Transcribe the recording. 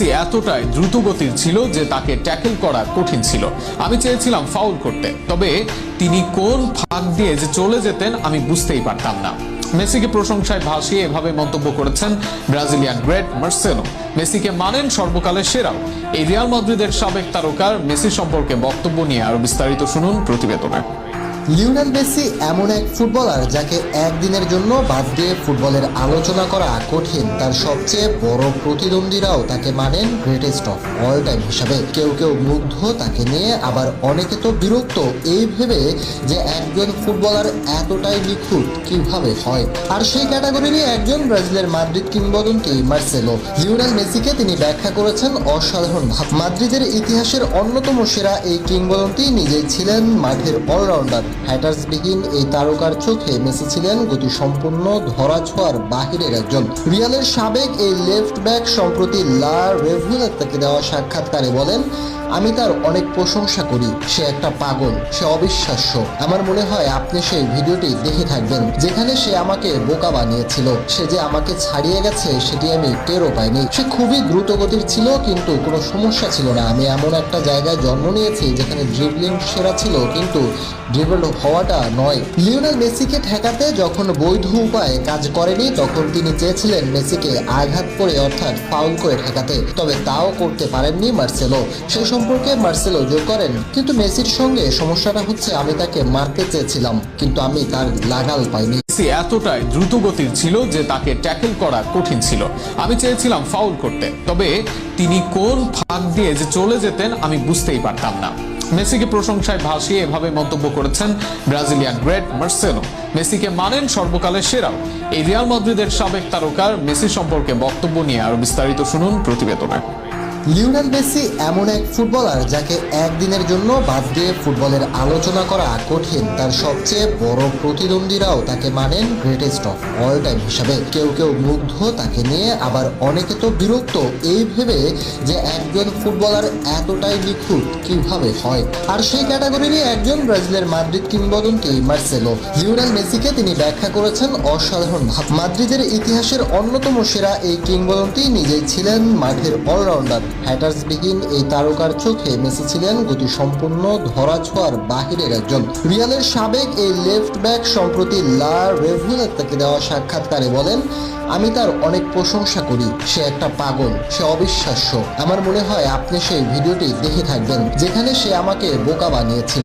Messi এতটাই দ্রুতগতির ছিল যে তাকে ট্যাকল করা কঠিন ছিল। আমি চেয়েছিলাম ফাউল করতে, তবে তিনি কোন ফাঁক দিয়ে যে চলে যেতেন আমি বুঝতেই পারতাম না। মেসিকে প্রশংসায় ভাসিয়ে এভাবে মন্তব্য করেছেন ব্রাজিলিয়ান গ্রেট মার্সেলো। মেসিকে মানেন সর্বকালের সেরাও। এই রিয়াল মাদ্রিদের সাবেক তারকার মেসি সম্পর্কে বক্তব্য নিয়ে আরো বিস্তারিত শুনুন প্রতিবেদনে। লিওনেল মেসি এমন এক ফুটবলার যাকে একদিনের জন্য বাদ দিয়ে ফুটবলের আলোচনা করা কঠিন। তার সবচেয়ে বড় প্রতিদ্বন্দ্বীরাও তাকে মানেন গ্রেটেস্ট অফ অল টাইম হিসাবে। কেউ কেউ মুগ্ধ তাকে নিয়ে, আবার অনেকে তো বিরক্ত এই ভেবে যে একজন ফুটবলার এতটাই নিখুঁত কিভাবে হয়। আর সেই ক্যাটাগরিরই একজন ব্রাজিলের মাদ্রিদ কিংবদন্তি মার্সেলো। লিওনেল মেসিকে তিনি ব্যাখ্যা করেছেন অসাধারণ ভাব। মাদ্রিদের ইতিহাসের অন্যতম সেরা এই কিংবদন্তি নিজেই ছিলেন মাঠের অলরাউন্ডার। হ্যাটার্সবিহীন এই তারকার চোখে মেসি ছিলেন গতিসম্পন্ন, ধরাছোঁয়ার বাহিরের একজন। রিয়ালের সাবেক এই লেফট ব্যাক সম্প্রতি লা রেভুলেতাকে দেওয়া সাক্ষাৎকারে বলেন, আমি তার অনেক প্রশংসা করি। সে একটা পাগল, সে অবিশ্বাস্য। আমার মনে হয় আপনি সেই ভিডিওটি দেখে থাকবেন যেখানে সে আমাকে বোকা বানিয়েছিল। সে যে আমাকে ছাড়িয়ে গেছে সেটি আমি টেরও পাইনি। সে খুবই দ্রুতগতির ছিল, কিন্তু কোনো সমস্যা ছিল না। আমি এমন একটা জায়গায় জন্ম নিয়েছি যেখানে ড্রিবলিং সেরা ছিল, কিন্তু ড্রিবল হওয়াটা নয়। লিওনেল মেসিকে ঠেকাতে যখন বৈধ উপায় কাজ করেনি, তখন তিনি চেয়েছিলেন মেসিকে আঘাত করে অর্থাৎ ফাউল করে ঠেকাতে, তবে তাও করতে পারেননি মার্সেলো। সেই সম্পর্কে মার্সেলো যোগ করেন, কিন্তু মেসির সঙ্গে সমস্যাটা হচ্ছে আমি তাকে মারতে চেয়েছিলাম, কিন্তু আমি তার লাগাল পাইনি। মেসি এতটাই দ্রুতগতির ছিল যে তাকে ট্যাকল করা কঠিন ছিল। আমি চেয়েছিলাম ফাউল করতে, তবে তিনি কোন ফাঁক দিয়ে যে চলে যেতেন আমি বুঝতেই পারতাম না। মেসিকে প্রশংসায় ভাসিয়ে এভাবে মন্তব্য করেছেন ব্রাজিলিয়ান গ্রেট মার্সেলো। মেসিকে মানেন সর্বকালের সেরাও। এই রিয়াল মাদ্রিদের সাবেক তারকার মেসি সম্পর্কে বক্তব্য নিয়ে আরো বিস্তারিত শুনুন প্রতিবেদনে। লিওনেল মেসি এমন এক ফুটবলার যাকে একদিনের জন্য বাদ দিয়ে ফুটবলের আলোচনা করা কঠিন। তার সবচেয়ে বড় প্রতিদ্বন্দ্বীরাও তাকে মানেন গ্রেটেস্ট অফ অল টাইম হিসাবে। কেউ কেউ মুগ্ধ তাকে নিয়ে, আবার অনেকে তো বিরক্ত এই ভেবে যে একজন ফুটবলার এতটাই নিখুঁত কিভাবে হয়। আর সেই ক্যাটাগরিরই একজন ব্রাজিলের মাদ্রিদ কিংবদন্তি মার্সেলো। লিওনেল মেসিকে তিনি ব্যাখ্যা করেছেন অসাধারণ ভাব। মাদ্রিদের ইতিহাসের অন্যতম সেরা এই কিংবদন্তি নিজেই ছিলেন মাঠের অলরাউন্ডার। হ্যাটার্সবিহীন এই তারকার চোখে মেসি ছিলেন গতিসম্পন্ন, ধরাছোঁয়ার বাহিরের একজন। রিয়ালের সাবেক এই লেফট ব্যাক সম্প্রতি লা রেভুলেতাকে দেওয়া সাক্ষাৎকারে বলেন, আমি তার অনেক প্রশংসা করি। সে একটা পাগল, সে অবিশ্বাস্য। আমার মনে হয় আপনি সেই ভিডিওটি দেখে থাকবেন যেখানে সে আমাকে বোকা বানিয়েছিল।